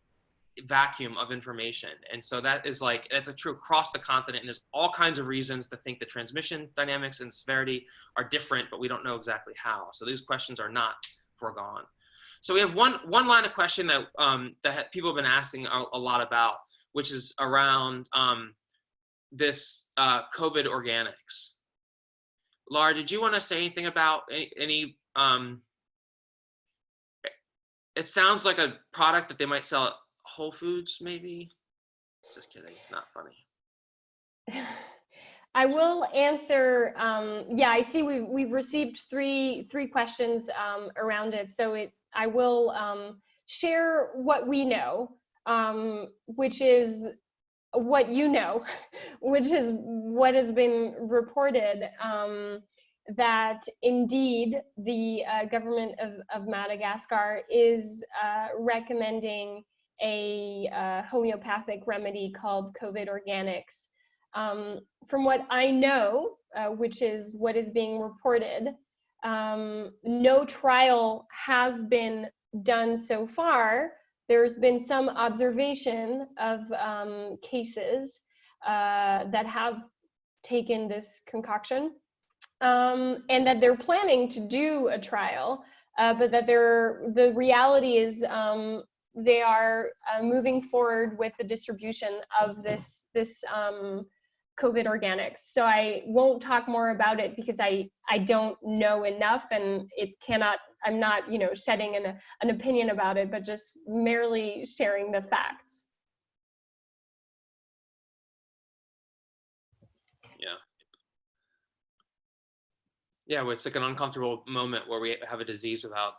vacuum of information. And so that's a true across the continent. And there's all kinds of reasons to think the transmission dynamics and severity are different, but we don't know exactly how. So these questions are not foregone. So we have one line of question that, that people have been asking a lot about, which is around this COVID organics. Laura, did you want to say anything about any it sounds like a product that they might sell at Whole Foods, maybe? Just kidding, not funny. I will answer. Yeah, I see we've received three questions around it. So I will share what we know, which is what you know, which is what has been reported, that indeed the government of Madagascar is recommending a homeopathic remedy called COVID organics. From what I know, which is what is being reported, no trial has been done so far. There's been some observation of cases that have taken this concoction, and that they're planning to do a trial, but that the reality is they are moving forward with the distribution of this COVID organics. So I won't talk more about it because I don't know enough, and I'm not shedding an opinion about it, but just merely sharing the facts. Yeah, well, it's like an uncomfortable moment where we have a disease without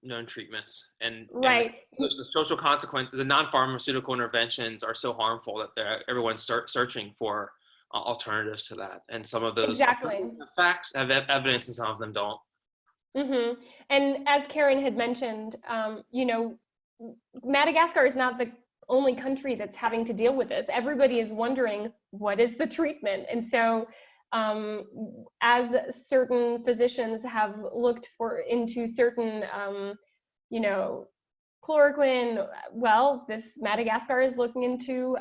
known treatments, and right. And the social consequences, the non-pharmaceutical interventions are so harmful that everyone's searching for alternatives to that, and some of those facts have evidence, and some of them don't. Mm-hmm. And as Karen had mentioned, Madagascar is not the only country that's having to deal with this. Everybody is wondering, what is the treatment? And so as certain physicians have looked into certain, chloroquine, well, this Madagascar is looking into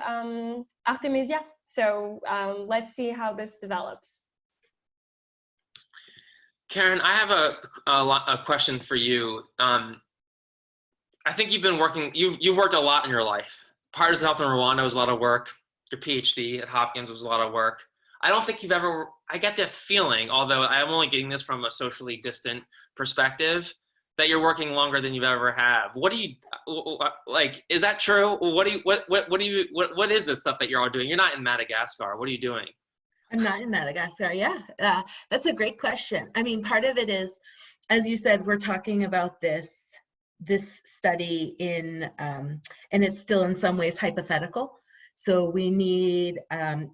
Artemisia. So let's see how this develops. Karen, I have a question for you. I think you've been working, you've worked a lot in your life. Partisan Health in Rwanda was a lot of work. Your PhD at Hopkins was a lot of work. I don't think you've ever, I get that feeling, although I'm only getting this from a socially distant perspective, that you're working longer than you've ever have. What do you, like, is that true? What is this stuff that you're all doing? You're not in Madagascar. What are you doing? I'm not in Madagascar. Yeah, that's a great question. I mean, part of it is, as you said, we're talking about this study in, and it's still in some ways hypothetical. So we need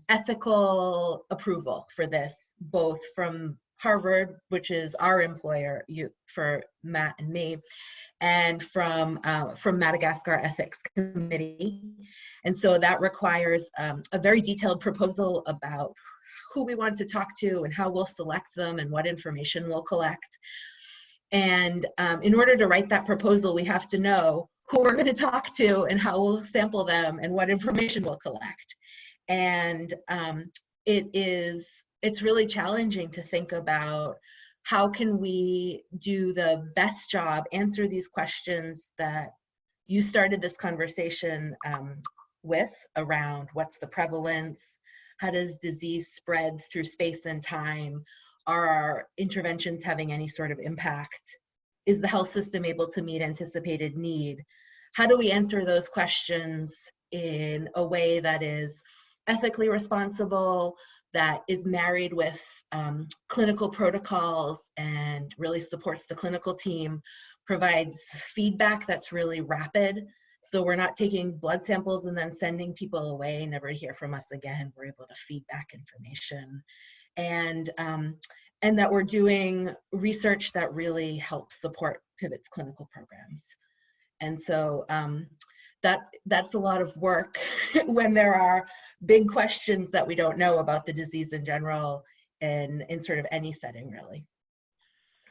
ethical approval for this, both from Harvard, which is our employer for Matt and me, and from Madagascar Ethics Committee. And so that requires a very detailed proposal about who we want to talk to and how we'll select them and what information we'll collect. And in order to write that proposal, we have to know who we're going to talk to and how we'll sample them and what information we'll collect. And it's really challenging to think about how can we do the best job, answer these questions that you started this conversation with around what's the prevalence, how does disease spread through space and time, are our interventions having any sort of impact? Is the health system able to meet anticipated need? How do we answer those questions in a way that is ethically responsible, that is married with clinical protocols and really supports the clinical team, provides feedback that's really rapid? So we're not taking blood samples and then sending people away, never to hear from us again. We're able to feedback information. And that we're doing research that really helps support Pivot's clinical programs. And so that's a lot of work when there are big questions that we don't know about the disease in general and in sort of any setting, really.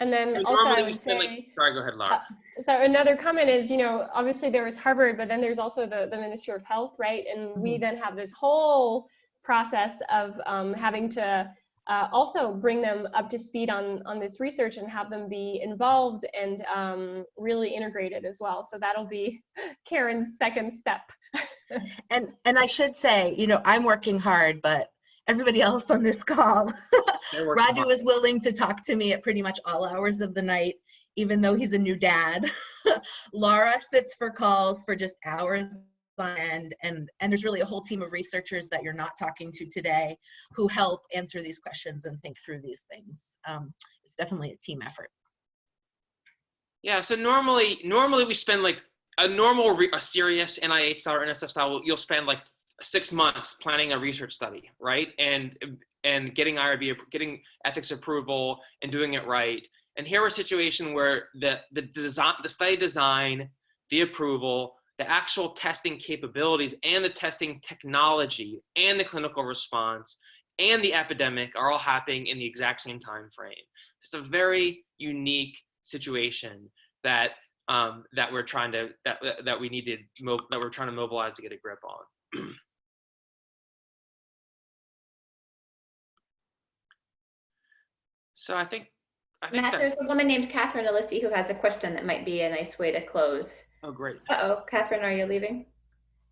And then also I would say, sorry, go ahead, Laura. So another comment is, you know, obviously there is Harvard, but then there's also the Ministry of Health, right? And we then have this whole process of having to also bring them up to speed on this research and have them be involved and really integrated as well. So that'll be Karen's second step. And I should say, you know, I'm working hard, but everybody else on this call, Radu is willing to talk to me at pretty much all hours of the night, even though he's a new dad. Laura sits for calls for just hours on end, and there's really a whole team of researchers that you're not talking to today who help answer these questions and think through these things. It's definitely a team effort. Yeah, so normally we spend like a serious NIH style or NSF style, you'll spend like 6 months planning a research study, right? And getting IRB, getting ethics approval and doing it right. And here we're a situation where the study design, the approval, the actual testing capabilities and the testing technology and the clinical response and the epidemic are all happening in the exact same time frame. It's a very unique situation that we're trying to mobilize to get a grip on. So I think Matt, there's a woman named Catherine Alissi who has a question that might be a nice way to close. Oh, great. Uh-oh, Catherine, are you leaving?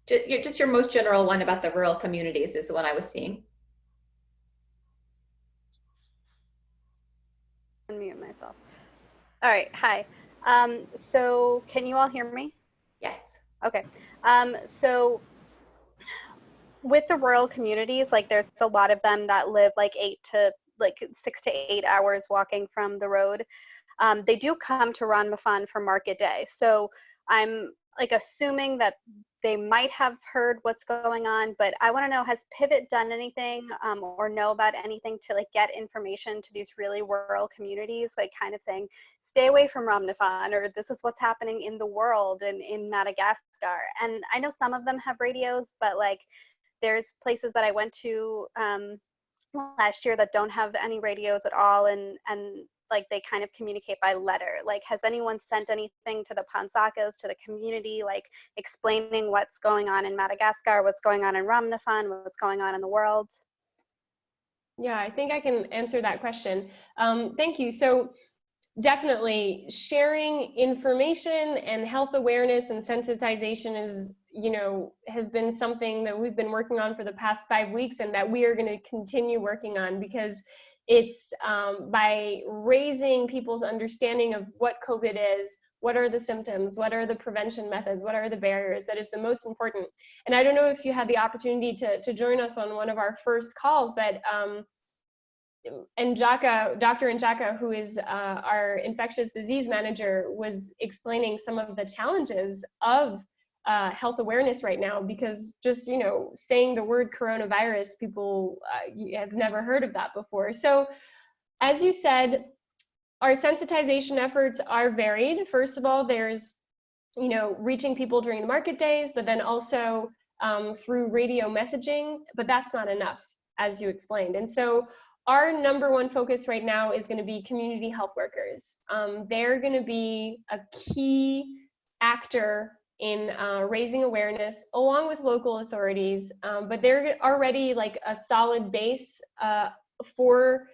Just your most general one about the rural communities is the one I was seeing. Unmute myself. All right, hi. So can you all hear me? Yes. Okay. So with the rural communities, like there's a lot of them that live like 6 to 8 hours walking from the road. They do come to Ranmafan for market day. So I'm like assuming that they might have heard what's going on, but I want to know, has Pivot done anything or know about anything to like get information to these really rural communities, like kind of saying, stay away from Ranmafan, or this is what's happening in the world and in Madagascar. And I know some of them have radios, but like there's places that I went to last year that don't have any radios at all, and like they kind of communicate by letter. Like, has anyone sent anything to the Pansakas, to the community, like explaining what's going on in Madagascar, what's going on in Ranmafan, what's going on in the world? Yeah, I think I can answer that question. Thank you. So definitely sharing information and health awareness and sensitization is, has been something that we've been working on for the past 5 weeks and that we are going to continue working on, because it's by raising people's understanding of what COVID is, what are the symptoms, what are the prevention methods, what are the barriers, that is the most important. And I don't know if you had the opportunity to join us on one of our first calls, but Dr. Njaka, who is our infectious disease manager, was explaining some of the challenges of health awareness right now, because just, saying the word coronavirus, people have never heard of that before. So as you said, our sensitization efforts are varied. First of all, there's, reaching people during the market days, but then also through radio messaging, but that's not enough, as you explained. And so our number one focus right now is going to be community health workers. They're going to be a key actor in raising awareness along with local authorities, but they're already like a solid base for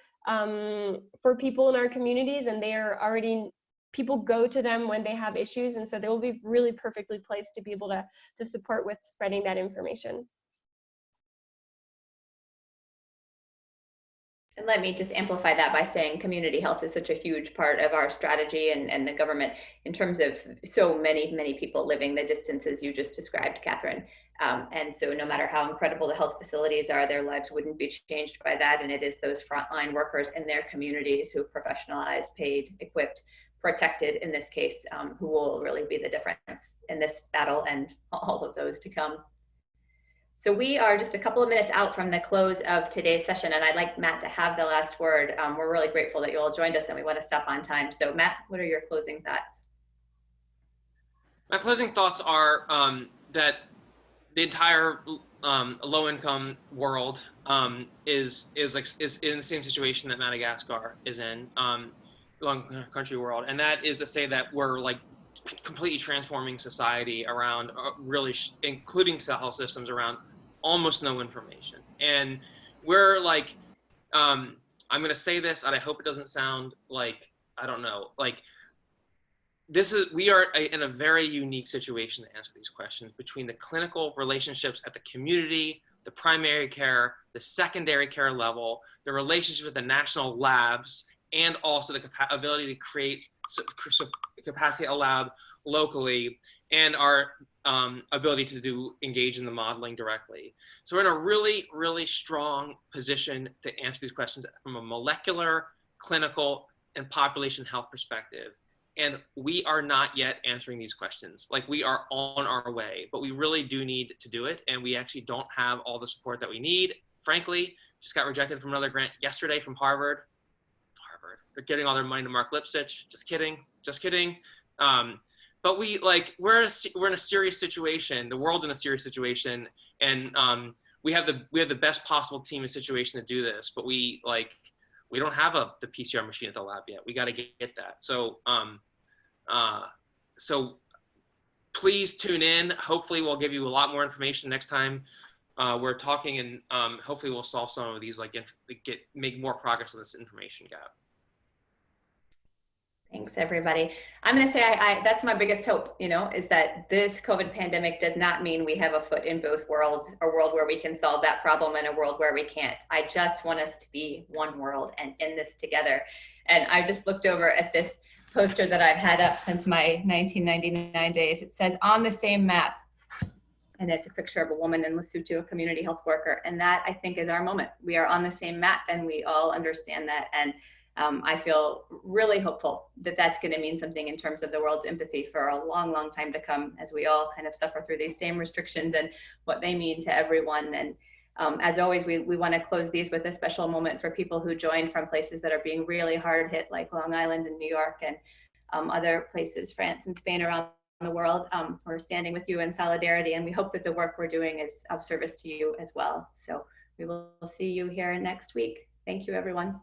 people in our communities, and they are already, people go to them when they have issues, and so they will be really perfectly placed to be able to support with spreading that information. And let me just amplify that by saying community health is such a huge part of our strategy and the government, in terms of so many people living the distances you just described, Catherine. And so no matter how incredible the health facilities are, their lives wouldn't be changed by that. And it is those frontline workers in their communities who are professionalized, paid, equipped, protected in this case, who will really be the difference in this battle and all of those to come. So we are just a couple of minutes out from the close of today's session, and I'd like Matt to have the last word. We're really grateful that you all joined us, and we want to stop on time. So Matt, what are your closing thoughts? My closing thoughts are that the entire low-income world is in the same situation that Madagascar is in, low-country world, and that is to say that we're like completely transforming society around really including health systems around almost no information. And we're like, I'm going to say this, and I hope it doesn't sound like, I don't know, like we are in a very unique situation to answer these questions, between the clinical relationships at the community, the primary care, the secondary care level, the relationship with the national labs, and also the ability to create capacity at a lab locally, and our ability to engage in the modeling directly. So we're in a really strong position to answer these questions from a molecular, clinical, and population health perspective. And we are not yet answering these questions. Like, we are on our way, but we really do need to do it. And we actually don't have all the support that we need. Frankly, just got rejected from another grant yesterday from Harvard. They're getting all their money to Mark Lipsitch. Just kidding. But we're in a serious situation. The world's in a serious situation, and we have the best possible team and situation to do this. But we don't have the PCR machine at the lab yet. We got to get that. So so please tune in. Hopefully, we'll give you a lot more information next time we're talking, and hopefully we'll solve some of these, make more progress on this information gap. Thanks, everybody. I'm going to say that's my biggest hope, is that this COVID pandemic does not mean we have a foot in both worlds, a world where we can solve that problem and a world where we can't. I just want us to be one world and in this together. And I just looked over at this poster that I've had up since my 1999 days. It says, "On the same map." And it's a picture of a woman in Lesotho, a community health worker. And that, I think, is our moment. We are on the same map, and we all understand that. And I feel really hopeful that that's going to mean something in terms of the world's empathy for a long time to come, as we all kind of suffer through these same restrictions and what they mean to everyone. And as always, we want to close these with a special moment for people who joined from places that are being really hard hit, like Long Island and New York, and other places, France and Spain, around the world. We're standing with you in solidarity, and we hope that the work we're doing is of service to you as well. So we will see you here next week. Thank you, everyone.